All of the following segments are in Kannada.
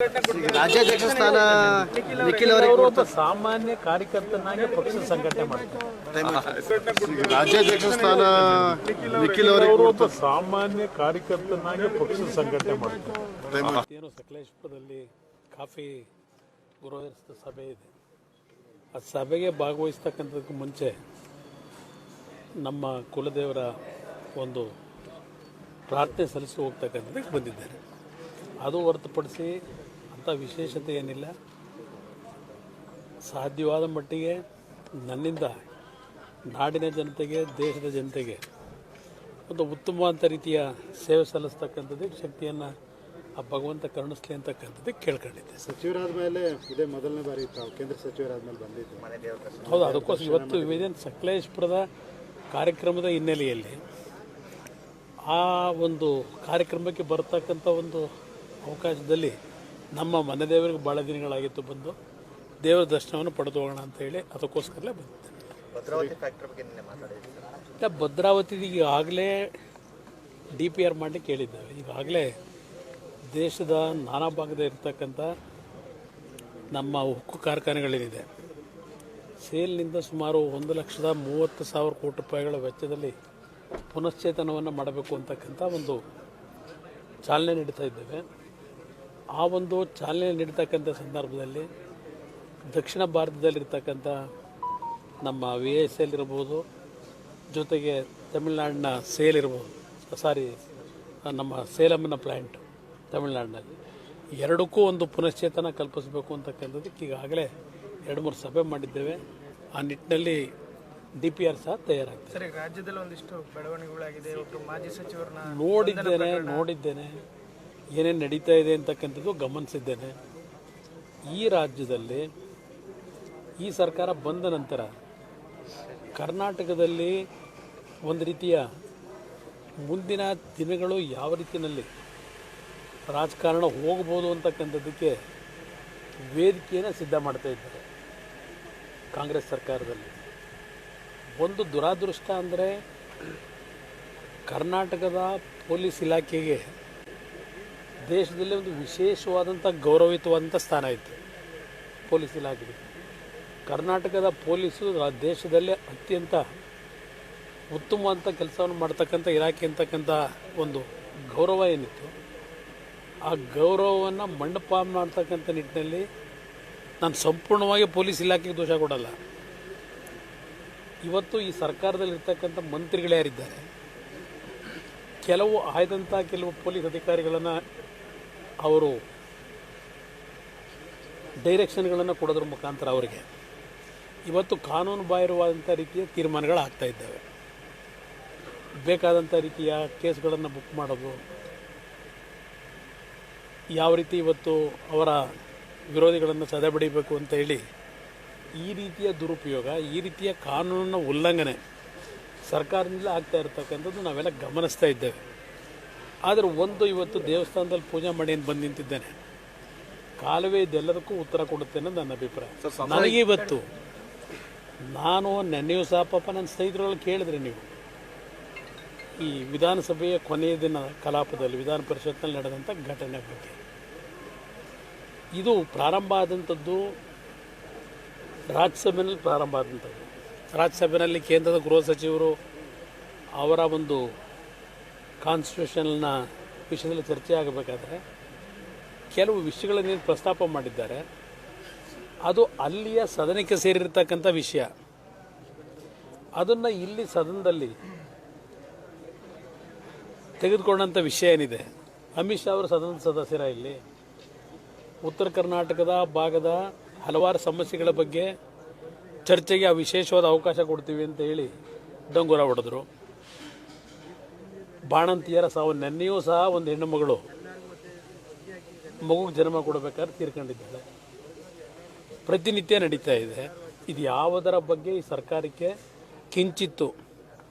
ರಾಜ್ಯಾಧ್ಯಕ್ಷ ಸ್ಥಾನ ನಿಖಿಲ್ ಅವರಿಗೆ ಸಾಮಾನ್ಯ ಕಾರ್ಯಕರ್ತನಾಗಿ ಪಕ್ಷ ಸಂಘಟನೆ ಮಾಡ್ತಾರೆ. ರಾಜ್ಯಾಧ್ಯಕ್ಷ ಸ್ಥಾನ ನಿಖಿಲ್ ಅವರಿಗೆ ಸಾಮಾನ್ಯ ಕಾರ್ಯಕರ್ತನಾಗಿ ಪಕ್ಷ ಸಂಘಟನೆ ಮಾಡ್ತಾರೆ. ಏನು ಸಕಲೇಶ್ಪುರದಲ್ಲಿ ಕಾಫಿ ಗೃಹಸ್ಥ ಸಭೆ ಇದೆ. ಆ ಸಭೆಗೆ ಭಾಗವಹಿಸ್ತಕ್ಕಂಥದಕ್ಕೆ ಮುಂಚೆ ನಮ್ಮ ಕುಲದೇವರ ಒಂದು ಪ್ರಾರ್ಥನೆ ಸಲ್ಲಿಸಿ ಹೋಗ್ತಕ್ಕಂಥದ್ದಕ್ಕೆ ಬಂದಿದ್ದೇನೆ. ಅದು ಹೊರತುಪಡಿಸಿ ಅಂಥ ವಿಶೇಷತೆ ಏನಿಲ್ಲ. ಸಾಧ್ಯವಾದ ಮಟ್ಟಿಗೆ ನನ್ನಿಂದ ನಾಡಿನ ಜನತೆಗೆ, ದೇಶದ ಜನತೆಗೆ ಒಂದು ಉತ್ತಮವಾದ ರೀತಿಯ ಸೇವೆ ಸಲ್ಲಿಸ್ತಕ್ಕಂಥದ್ದಕ್ಕೆ ಶಕ್ತಿಯನ್ನು ಆ ಭಗವಂತ ಕರುಣಿಸ್ಲಿ ಅಂತಕ್ಕಂಥದ್ದಕ್ಕೆ ಕೇಳ್ಕೊಂಡಿದ್ದೆ. ಸಚಿವರಾದ ಮೇಲೆ ಇದೇ ಮೊದಲನೇ ಬಾರಿ ತಾವು ಕೇಂದ್ರ ಸಚಿವರಾದ ಮೇಲೆ ಬಂದಿದ್ದು. ಹೌದು, ಅದಕ್ಕೋಸ್ಕರ ಇವತ್ತು ಇದೇನು ಸಕಲೇಶ್ಪುರದ ಕಾರ್ಯಕ್ರಮದ ಹಿನ್ನೆಲೆಯಲ್ಲಿ ಆ ಒಂದು ಕಾರ್ಯಕ್ರಮಕ್ಕೆ ಬರ್ತಕ್ಕಂಥ ಒಂದು ಅವಕಾಶದಲ್ಲಿ ನಮ್ಮ ಮನೆ ದೇವರಿಗೆ ಭಾಳ ದಿನಗಳಾಗಿತ್ತು ಬಂದು ದೇವರ ದರ್ಶನವನ್ನು ಪಡೆದು ಹೋಗೋಣ ಅಂತೇಳಿ ಅದಕ್ಕೋಸ್ಕರಲೇ ಬಂದಿದ್ದೆ. ಭದ್ರಾವತಿಗೆ ಈಗಾಗಲೇ DPR ಮಾಡಿ ಕೇಳಿದ್ದೇವೆ. ಈಗಾಗಲೇ ದೇಶದ ನಾನಾ ಭಾಗದ ಇರ್ತಕ್ಕಂಥ ನಮ್ಮ ಉಕ್ಕು ಕಾರ್ಖಾನೆಗಳೇನಿದೆ ಸೇಲ್ನಿಂದ ಸುಮಾರು 1,30,000 ಕೋಟಿ ರೂಪಾಯಿಗಳ ವೆಚ್ಚದಲ್ಲಿ ಪುನಶ್ಚೇತನವನ್ನು ಮಾಡಬೇಕು ಅಂತಕ್ಕಂಥ ಒಂದು ಚಾಲನೆ ನೀಡ್ತಾ ಇದ್ದೇವೆ. ಆ ಒಂದು ಚಾಲನೆ ನೀಡ್ತಕ್ಕಂಥ ಸಂದರ್ಭದಲ್ಲಿ ದಕ್ಷಿಣ ಭಾರತದಲ್ಲಿರ್ತಕ್ಕಂಥ ನಮ್ಮ VISL ಇರ್ಬೋದು, ಜೊತೆಗೆ ತಮಿಳುನಾಡಿನ ಸೇಲ್ ಇರ್ಬೋದು, ನಮ್ಮ ಸೇಲಂನ ಪ್ಲ್ಯಾಂಟ್ ತಮಿಳುನಾಡಿನಲ್ಲಿ ಎರಡಕ್ಕೂ ಒಂದು ಪುನಶ್ಚೇತನ ಕಲ್ಪಿಸಬೇಕು ಅಂತಕ್ಕಂಥದ್ದಕ್ಕೆ ಈಗಾಗಲೇ 2-3 ಸಭೆ ಮಾಡಿದ್ದೇವೆ. ಆ ನಿಟ್ಟಿನಲ್ಲಿ DPR ಸಹ ತಯಾರಾಗ್ತದೆ. ಸರಿ, ರಾಜ್ಯದಲ್ಲಿ ಒಂದಿಷ್ಟು ಬೆಳವಣಿಗೆಗಳಾಗಿದೆ. ಒಬ್ಬರು ಮಾಜಿ ಸಚಿವರನ್ನ ನೋಡಿದ್ದೇನೆ, ಏನೇನು ನಡೀತಾ ಇದೆ ಅಂತಕ್ಕಂಥದ್ದು ಗಮನಿಸಿದ್ದೇನೆ. ಈ ರಾಜ್ಯದಲ್ಲಿ ಈ ಸರ್ಕಾರ ಬಂದ ನಂತರ ಕರ್ನಾಟಕದಲ್ಲಿ ಒಂದು ರೀತಿಯ ಮುಂದಿನ ದಿನಗಳು ಯಾವ ರೀತಿಯಲ್ಲಿ ರಾಜಕಾರಣ ಹೋಗ್ಬೋದು ಅಂತಕ್ಕಂಥದ್ದಕ್ಕೆ ವೇದಿಕೆಯನ್ನು ಸಿದ್ಧ ಮಾಡ್ತಾ ಇದ್ದಾರೆ ಕಾಂಗ್ರೆಸ್ ಸರ್ಕಾರದಲ್ಲಿ. ಒಂದು ದುರಾದೃಷ್ಟ ಅಂದರೆ ಕರ್ನಾಟಕದ ಪೊಲೀಸ್ ಇಲಾಖೆಗೆ ದೇಶದಲ್ಲಿ ಒಂದು ವಿಶೇಷವಾದಂಥ ಗೌರವಿತವಾದಂಥ ಸ್ಥಾನ ಇತ್ತು. ಪೊಲೀಸ್ ಇಲಾಖೆಗೆ ಕರ್ನಾಟಕದ ಪೊಲೀಸು ದೇಶದಲ್ಲೇ ಅತ್ಯಂತ ಉತ್ತಮವಾದಂಥ ಕೆಲಸವನ್ನು ಮಾಡ್ತಕ್ಕಂಥ ಇಲಾಖೆ ಅಂತಕ್ಕಂಥ ಒಂದು ಗೌರವ ಏನಿತ್ತು, ಆ ಗೌರವವನ್ನು ಮಂಡಪ ಮಾಡ್ತಕ್ಕಂಥ ನಿಟ್ಟಿನಲ್ಲಿ ನಾನು ಸಂಪೂರ್ಣವಾಗಿ ಪೊಲೀಸ್ ಇಲಾಖೆಗೆ ದೋಷ ಕೊಡಲ್ಲ. ಇವತ್ತು ಈ ಸರ್ಕಾರದಲ್ಲಿರ್ತಕ್ಕಂಥ ಮಂತ್ರಿಗಳು ಯಾರಿದ್ದಾರೆ, ಕೆಲವು ಆಯ್ದಂಥ ಕೆಲವು ಪೊಲೀಸ್ ಅಧಿಕಾರಿಗಳನ್ನು ಅವರು ಡೈರೆಕ್ಷನ್ಗಳನ್ನು ಕೊಡೋದ್ರ ಮುಖಾಂತರ ಅವರಿಗೆ ಇವತ್ತು ಕಾನೂನು ಬಾಹಿರವಾದಂಥ ರೀತಿಯ ತೀರ್ಮಾನಗಳು ಆಗ್ತಾ ಇದ್ದಾವೆ. ಬೇಕಾದಂಥ ರೀತಿಯ ಕೇಸ್ಗಳನ್ನು ಬುಕ್ ಮಾಡೋದು, ಯಾವ ರೀತಿ ಇವತ್ತು ಅವರ ವಿರೋಧಿಗಳನ್ನು ಸದೆಬಡಿಬೇಕು ಅಂತ ಹೇಳಿ ಈ ರೀತಿಯ ದುರುಪಯೋಗ, ಈ ರೀತಿಯ ಕಾನೂನಿನ ಉಲ್ಲಂಘನೆ ಸರ್ಕಾರದಿಂದ ಆಗ್ತಾ ಇರತಕ್ಕಂಥದ್ದು ನಾವೆಲ್ಲ ಗಮನಿಸ್ತಾ ಇದ್ದೇವೆ. ಆದರೆ ಒಂದು ಇವತ್ತು ದೇವಸ್ಥಾನದಲ್ಲಿ ಪೂಜೆ ಮಾಡಿ ಏನು ಬಂದು ನಿಂತಿದ್ದೇನೆ, ಕಾಲುವೆ ಇದೆಲ್ಲದಕ್ಕೂ ಉತ್ತರ ಕೊಡುತ್ತೆ ಅನ್ನೋದು ನನ್ನ ಅಭಿಪ್ರಾಯ. ನನಗೆ ಇವತ್ತು ನಾನು ನೆನ್ನೆಯೂ ಸಹ ಪಾಪ ನನ್ನ ಸ್ನೇಹಿತರಲ್ಲಿ ಕೇಳಿದ್ರೆ, ನೀವು ಈ ವಿಧಾನಸಭೆಯ ಕೊನೆಯ ದಿನ ಕಲಾಪದಲ್ಲಿ ವಿಧಾನ ಪರಿಷತ್ನಲ್ಲಿ ನಡೆದಂಥ ಘಟನೆ ಬಗ್ಗೆ ಇದು ಪ್ರಾರಂಭ ಆದಂಥದ್ದು ರಾಜ್ಯಸಭೆಯಲ್ಲಿ ಪ್ರಾರಂಭ ಆದಂಥದ್ದು. ರಾಜ್ಯಸಭೆಯಲ್ಲಿ ಕೇಂದ್ರದ ಗೃಹ ಸಚಿವರು ಅವರ ಒಂದು ಕಾನ್ಸ್ಟಿಟ್ಯೂಷನ್ನ ವಿಷಯದಲ್ಲಿ ಚರ್ಚೆ ಆಗಬೇಕಾದ್ರೆ ಕೆಲವು ವಿಷಯಗಳನ್ನೇನು ಪ್ರಸ್ತಾಪ ಮಾಡಿದ್ದಾರೆ, ಅದು ಅಲ್ಲಿಯ ಸದನಕ್ಕೆ ಸೇರಿರ್ತಕ್ಕಂಥ ವಿಷಯ. ಅದನ್ನು ಇಲ್ಲಿ ಸದನದಲ್ಲಿ ತೆಗೆದುಕೊಂಡಂಥ ವಿಷಯ ಏನಿದೆ, ಅಮಿತ್ ಶಾ ಅವರು ಸದನದ ಸದಸ್ಯರ ಇಲ್ಲಿ ಉತ್ತರ ಕರ್ನಾಟಕದ ಭಾಗದ ಹಲವಾರು ಸಮಸ್ಯೆಗಳ ಬಗ್ಗೆ ಚರ್ಚೆಗೆ ಆ ವಿಶೇಷವಾದ ಅವಕಾಶ ಕೊಡ್ತೀವಿ ಅಂತ ಹೇಳಿ ಡಂಗುರ ಹೊಡೆದ್ರು. ಬಾಣಂತಿಯರ ಸಾವು, ನೆನ್ನೆಯೂ ಸಹ ಒಂದು ಹೆಣ್ಣು ಮಗುಗೆ ಜನ್ಮ ಕೊಡಬೇಕಾದ್ರೆ ತೀರ್ಕೊಂಡಿದ್ದಾಳೆ. ಪ್ರತಿನಿತ್ಯ ನಡೀತಾ ಇದೆ. ಇದು ಯಾವುದರ ಬಗ್ಗೆ ಈ ಸರ್ಕಾರಕ್ಕೆ ಕಿಂಚಿತ್ತು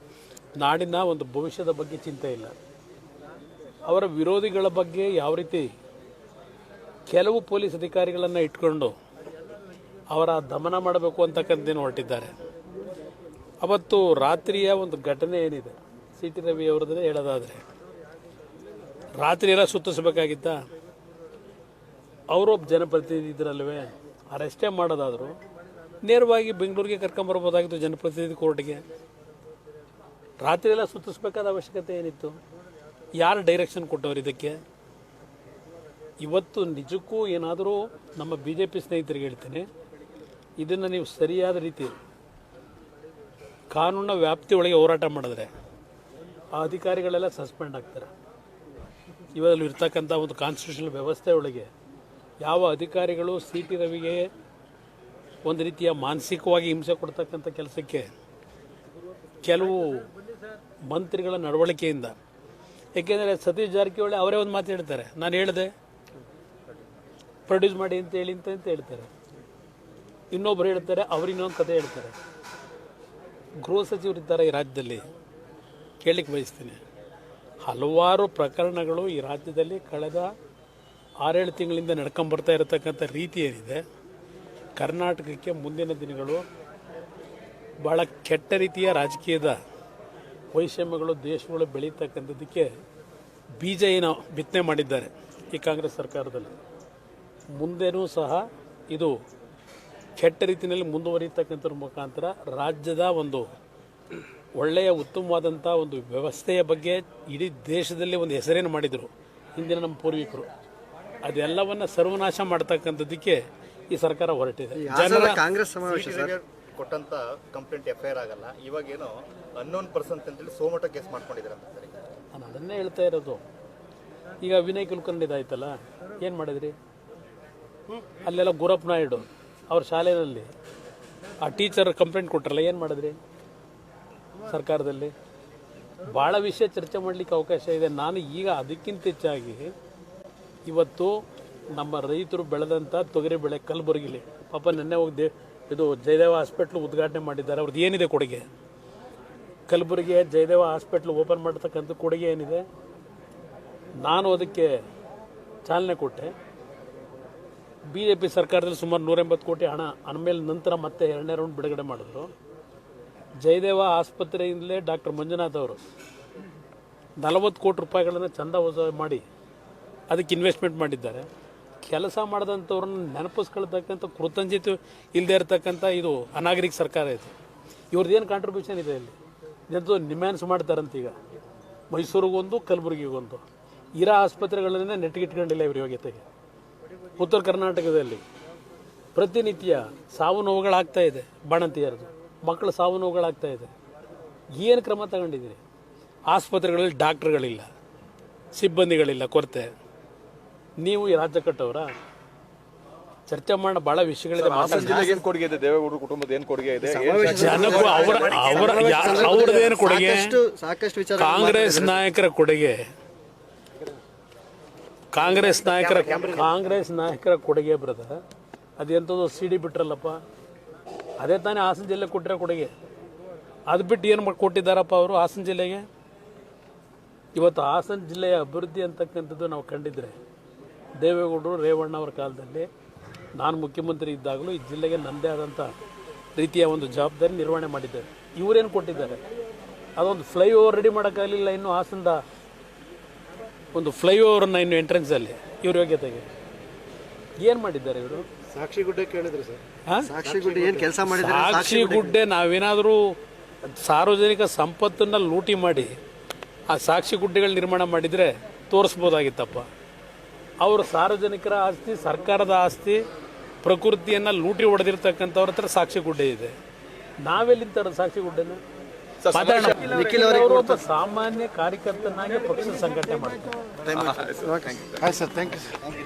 ನಾಡಿನ ಒಂದು ಭವಿಷ್ಯದ ಬಗ್ಗೆ ಚಿಂತೆ ಇಲ್ಲ. ಅವರ ವಿರೋಧಿಗಳ ಬಗ್ಗೆ ಯಾವ ರೀತಿ ಕೆಲವು ಪೊಲೀಸ್ ಅಧಿಕಾರಿಗಳನ್ನು ಇಟ್ಕೊಂಡು ಅವರ ದಮನ ಮಾಡಬೇಕು ಅಂತಕ್ಕಂಥದ್ದೇನು ಹೊರಟಿದ್ದಾರೆ. ಅವತ್ತು ರಾತ್ರಿಯ ಒಂದು ಘಟನೆ ಏನಿದೆ, CT ರವಿ ಅವರದ್ದೇ ಹೇಳೋದಾದರೆ ರಾತ್ರಿ ಎಲ್ಲ ಸುತ್ತಿಸಬೇಕಾಗಿತ್ತ. ಅವರೊಬ್ಬ ಜನಪ್ರತಿನಿಧಿ ಇದ್ರಲ್ವೇ ಅರೆಸ್ಟೇ ಮಾಡೋದಾದರೂ ನೇರವಾಗಿ ಬೆಂಗಳೂರಿಗೆ ಕರ್ಕೊಂಬರ್ಬೋದಾಗಿತ್ತು ಜನಪ್ರತಿನಿಧಿ ಕೋರ್ಟ್ಗೆ. ರಾತ್ರಿ ಎಲ್ಲ ಸುತ್ತಿಸ್ಬೇಕಾದ ಅವಶ್ಯಕತೆ ಏನಿತ್ತು? ಯಾರು ಡೈರೆಕ್ಷನ್ ಕೊಟ್ಟವ್ರು ಇದಕ್ಕೆ? ಇವತ್ತು ನಿಜಕ್ಕೂ ಏನಾದರೂ ನಮ್ಮ ಬಿ ಜೆ ಪಿ ಸ್ನೇಹಿತರಿಗೆ ಹೇಳ್ತೀನಿ, ಇದನ್ನು ನೀವು ಸರಿಯಾದ ರೀತಿ ಕಾನೂನಿನ ವ್ಯಾಪ್ತಿಯೊಳಗೆ ಹೋರಾಟ ಮಾಡಿದ್ರೆ ಆ ಅಧಿಕಾರಿಗಳೆಲ್ಲ ಸಸ್ಪೆಂಡ್ ಆಗ್ತಾರೆ. ಇವರಲ್ಲಿ ಇರ್ತಕ್ಕಂಥ ಒಂದು ಕಾನ್ಸ್ಟಿಟ್ಯೂಷನಲ್ ವ್ಯವಸ್ಥೆ ಒಳಗೆ ಯಾವ ಅಧಿಕಾರಿಗಳು ಸಿ ಟಿ ರವಿಗೆ ಒಂದು ರೀತಿಯ ಮಾನಸಿಕವಾಗಿ ಹಿಂಸೆ ಕೊಡ್ತಕ್ಕಂಥ ಕೆಲಸಕ್ಕೆ ಕೆಲವು ಮಂತ್ರಿಗಳ ನಡವಳಿಕೆಯಿಂದ, ಏಕೆಂದರೆ ಸತೀಶ್ ಜಾರಕಿಹೊಳಿ ಅವರೇ ಒಂದು ಮಾತು ಹೇಳ್ತಾರೆ, ನಾನು ಹೇಳಿದೆ ಪ್ರೊಡ್ಯೂಸ್ ಮಾಡಿ ಅಂತ ಹೇಳಿ ಅಂತ ಹೇಳ್ತಾರೆ. ಇನ್ನೊಬ್ರು ಹೇಳ್ತಾರೆ, ಅವ್ರು ಇನ್ನೊಂದು ಕತೆ ಹೇಳ್ತಾರೆ. ಗೃಹ ಸಚಿವರು ಇದ್ದಾರೆ ಈ ರಾಜ್ಯದಲ್ಲಿ, ಕೇಳಲಿಕ್ಕೆ ಬಯಸ್ತೀನಿ, ಹಲವಾರು ಪ್ರಕರಣಗಳು ಈ ರಾಜ್ಯದಲ್ಲಿ ಕಳೆದ 6-7 ತಿಂಗಳಿಂದ ನಡ್ಕೊಂಬರ್ತಾ ಇರತಕ್ಕಂಥ ರೀತಿ ಏನಿದೆ, ಕರ್ನಾಟಕಕ್ಕೆ ಮುಂದಿನ ದಿನಗಳು ಭಾಳ ಕೆಟ್ಟ ರೀತಿಯ ರಾಜಕೀಯದ ವೈಷಮ್ಯಗಳು ದೇಶಗಳು ಬೆಳೀತಕ್ಕಂಥದ್ದಕ್ಕೆ ಬೀಜ ಏನೋ ಬಿತ್ತನೆ ಮಾಡಿದ್ದಾರೆ ಈ ಕಾಂಗ್ರೆಸ್ ಸರ್ಕಾರದಲ್ಲಿ. ಮುಂದೆನೂ ಸಹ ಇದು ಕೆಟ್ಟ ರೀತಿಯಲ್ಲಿ ಮುಂದುವರಿಯತಕ್ಕಂಥದ್ರ ಮುಖಾಂತರ ರಾಜ್ಯದ ಒಂದು ಒಳ್ಳೆಯ ಉತ್ತಮವಾದಂಥ ಒಂದು ವ್ಯವಸ್ಥೆಯ ಬಗ್ಗೆ ಇಡೀ ದೇಶದಲ್ಲಿ ಒಂದು ಹೆಸರೇನು ಮಾಡಿದರು ಹಿಂದಿನ ನಮ್ಮ ಪೂರ್ವಿಕರು. ಅದೆಲ್ಲವನ್ನು ಸರ್ವನಾಶ ಮಾಡ್ತಕ್ಕಂಥದ್ದಕ್ಕೆ ಈ ಸರ್ಕಾರ ಹೊರಟಿದೆ. ಜನರ ಕಾಂಗ್ರೆಸ್ ಸಮಾವೇಶ ಸರ್ ಕೊಟ್ಟಂತ ಕಂಪ್ಲೇಂಟ್ FIR ಆಗಲ್ಲ, ಇವಾಗೇನೋ ಅನ್ನೋನ್ ಪರ್ಸನ್ ಅಂತೇಳಿ ಸೋಮಟ ಕೇಸ್ ಮಾಡ್ಕೊಂಡಿದ್ದಾರೆ ಅಂತ ಸರ್. ನಾನು ಅದನ್ನೇ ಹೇಳ್ತಾ ಇರೋದು. ಈಗ ವಿನಯ್ ಕುಲಕರ್ಣಿ ಇದಾಯ್ತಲ್ಲ, ಏನು ಮಾಡಿದ್ರಿ? ಅಲ್ಲೆಲ್ಲ ಗುರಪ್ಪ ನಾಯ್ಡು ಅವ್ರ ಶಾಲೆಯಲ್ಲಿ ಆ ಟೀಚರ್ ಕಂಪ್ಲೇಂಟ್ ಕೊಟ್ಟರಲ್ಲ, ಏನು ಮಾಡಿದ್ರಿ ಸರ್ಕಾರದಲ್ಲಿ? ಭಾಳ ವಿಷಯ ಚರ್ಚೆ ಮಾಡಲಿಕ್ಕೆ ಅವಕಾಶ ಇದೆ. ನಾನು ಈಗ ಅದಕ್ಕಿಂತ ಹೆಚ್ಚಾಗಿ ಇವತ್ತು ನಮ್ಮ ರೈತರು ಬೆಳೆದಂಥ ತೊಗರಿ ಬೆಳೆ ಕಲಬುರಗಿಲಿ ಪಾಪ ನೆನ್ನೆ ಹೋಗಿ ಇದು ಜಯದೇವ ಹಾಸ್ಪಿಟ್ಲು ಉದ್ಘಾಟನೆ ಮಾಡಿದ್ದಾರೆ. ಅವ್ರದ್ದು ಏನಿದೆ ಕೊಡುಗೆ? ಕಲಬುರಗಿ ಜಯದೇವ ಹಾಸ್ಪಿಟ್ಲ್ ಓಪನ್ ಮಾಡ್ತಕ್ಕಂಥ ಕೊಡುಗೆ ಏನಿದೆ? ನಾನು ಅದಕ್ಕೆ ಚಾಲನೆ ಕೊಟ್ಟೆ. BJP ಸರ್ಕಾರದಲ್ಲಿ ಸುಮಾರು 180 ಕೋಟಿ ಹಣ ಆಮೇಲೆ ನಂತರ ಮತ್ತೆ 2ನೇ ರೌಂಡ್ ಬಿಡುಗಡೆ ಮಾಡಿದ್ರು. ಜಯದೇವ ಆಸ್ಪತ್ರೆಯಿಂದಲೇ ಡಾಕ್ಟರ್ ಮಂಜುನಾಥ್ ಅವರು 40 ಕೋಟಿ ರೂಪಾಯಿಗಳನ್ನು ಚಂದ ವಸೂಲಿ ಮಾಡಿ ಅದಕ್ಕೆ ಇನ್ವೆಸ್ಟ್ಮೆಂಟ್ ಮಾಡಿದ್ದಾರೆ. ಕೆಲಸ ಮಾಡಿದಂಥವ್ರನ್ನ ನೆನಪಿಸ್ಕೊಳ್ತಕ್ಕಂಥ ಕೃತಜ್ಞತೆ ಇಲ್ಲದೆ ಇರತಕ್ಕಂಥ ಇದು ಅನಾಗರಿಕ ಸರ್ಕಾರ ಇದು. ಇವ್ರದ್ದೇನು ಕಾಂಟ್ರಿಬ್ಯೂಷನ್ ಇದೆ ಇಲ್ಲಿ? ಎಂತೂ ನಿಮ್ಯಾನ್ಸ್ ಮಾಡ್ತಾರಂತ. ಈಗ ಮೈಸೂರಿಗೊಂದು ಕಲಬುರಗಿಗೊಂದು ಇರೋ ಆಸ್ಪತ್ರೆಗಳನ್ನೇ ನೆಟ್ಟಿಗಿಟ್ಕೊಂಡಿಲ್ಲ ಇವ್ರ ಯೋಗ್ಯತೆಗೆ. ಉತ್ತರ ಕರ್ನಾಟಕದಲ್ಲಿ ಪ್ರತಿನಿತ್ಯ ಸಾವು ನೋವುಗಳಾಗ್ತಾ ಇದೆ, ಬಾಣಂತಿಯರದು ಮಕ್ಕಳ ಸಾವು ನೋವುಗಳಾಗ್ತಾ ಇದೆ. ಏನು ಕ್ರಮ ತಗೊಂಡಿದ್ದೀರಿ? ಆಸ್ಪತ್ರೆಗಳಲ್ಲಿ ಡಾಕ್ಟರ್ಗಳಿಲ್ಲ, ಸಿಬ್ಬಂದಿಗಳಿಲ್ಲ, ಕೊರತೆ. ನೀವು ಈ ರಾಜ್ಯ ಕಟ್ಟವರ ಚರ್ಚೆ ಮಾಡೋ ಭಾಳ ವಿಷಯಗಳಿದೆ. ಏನ್ ಕೊಡುಗೆ ಇದೆ ದೇವೇಗೌಡರ ಕುಟುಂಬದ ಏನ್ ಕೊಡುಗೆ ಇದೆ? ಜನಕ್ಕೂ ಅವ್ರದ್ದೇನು ಕೊಡುಗೆ? ಸಾಕಷ್ಟು ವಿಚಾರ ಕಾಂಗ್ರೆಸ್ ನಾಯಕರ ಕೊಡುಗೆ, ಕಾಂಗ್ರೆಸ್ ನಾಯಕರ ಕೊಡುಗೆ ಬ್ರದರ್. ಅದೆಂಥದ್ದು CD ಬಿಟ್ರಲ್ಲಪ್ಪ, ಅದೇ ತಾನೇ ಹಾಸನ ಜಿಲ್ಲೆ ಕೊಟ್ಟಿರೋ ಕೊಡುಗೆ. ಅದು ಬಿಟ್ಟು ಏನು ಕೊಟ್ಟಿದ್ದಾರಪ್ಪ ಅವರು ಹಾಸನ ಜಿಲ್ಲೆಗೆ? ಇವತ್ತು ಹಾಸನ ಜಿಲ್ಲೆಯ ಅಭಿವೃದ್ಧಿ ಅಂತಕ್ಕಂಥದ್ದು ನಾವು ಕಂಡಿದ್ರೆ ದೇವೇಗೌಡರು ರೇವಣ್ಣ ಅವರ ಕಾಲದಲ್ಲಿ ನಾನು ಮುಖ್ಯಮಂತ್ರಿ ಇದ್ದಾಗಲೂ ಈ ಜಿಲ್ಲೆಗೆ ನನ್ನದೇ ಆದಂಥ ರೀತಿಯ ಒಂದು ಜವಾಬ್ದಾರಿ ನಿರ್ವಹಣೆ ಮಾಡಿದ್ದಾರೆ. ಇವರೇನು ಕೊಟ್ಟಿದ್ದಾರೆ? ಅದೊಂದು ಫ್ಲೈಓವರ್ ರೆಡಿ ಮಾಡೋಕ್ಕಾಗಲಿಲ್ಲ ಇನ್ನು ಹಾಸನದ ಒಂದು ಫ್ಲೈಓವರನ್ನು ಇನ್ನು ಎಂಟ್ರೆನ್ಸಲ್ಲಿ ಇವ್ರ ಯೋಗ್ಯತೆಗೆ ಏನು ಮಾಡಿದ್ದಾರೆ ಇವರು? ಸಾಕ್ಷಿಗುಡ್ಡೆ ಕೇಳಿದ್ರು ಸರ್. ಸಾಕ್ಷಿಗುಡ್ಡೆ ಏನು ಕೆಲಸ ಮಾಡಿದ್ರೆ? ಸಾಕ್ಷಿಗುಡ್ಡೆ ನಾವೇನಾದರೂ ಸಾರ್ವಜನಿಕ ಸಂಪತ್ತನ್ನು ಲೂಟಿ ಮಾಡಿ ಆ ಸಾಕ್ಷಿಗುಡ್ಡೆಗಳು ನಿರ್ಮಾಣ ಮಾಡಿದರೆ ತೋರಿಸ್ಬೋದಾಗಿತ್ತಪ್ಪ. ಅವರು ಸಾರ್ವಜನಿಕರ ಆಸ್ತಿ, ಸರ್ಕಾರದ ಆಸ್ತಿ, ಪ್ರಕೃತಿಯನ್ನು ಲೂಟಿ ಹೊಡೆದಿರ್ತಕ್ಕಂಥವ್ರ ಹತ್ರ ಸಾಕ್ಷಿಗುಡ್ಡೆ ಇದೆ. ನಾವೆಲ್ಲಿಂದ ಸಾಕ್ಷಿಗುಡ್ಡೆನ ಮಾತಾಡೋಣ? ಒಬ್ಬ ಸಾಮಾನ್ಯ ಕಾರ್ಯಕರ್ತನಾಗಿ ಪಕ್ಷ ಸಂಘಟನೆ ಮಾಡ್ತಾರೆ. ಆಯ್ತು ಸರ್, ಥ್ಯಾಂಕ್ ಯು ಸರ್.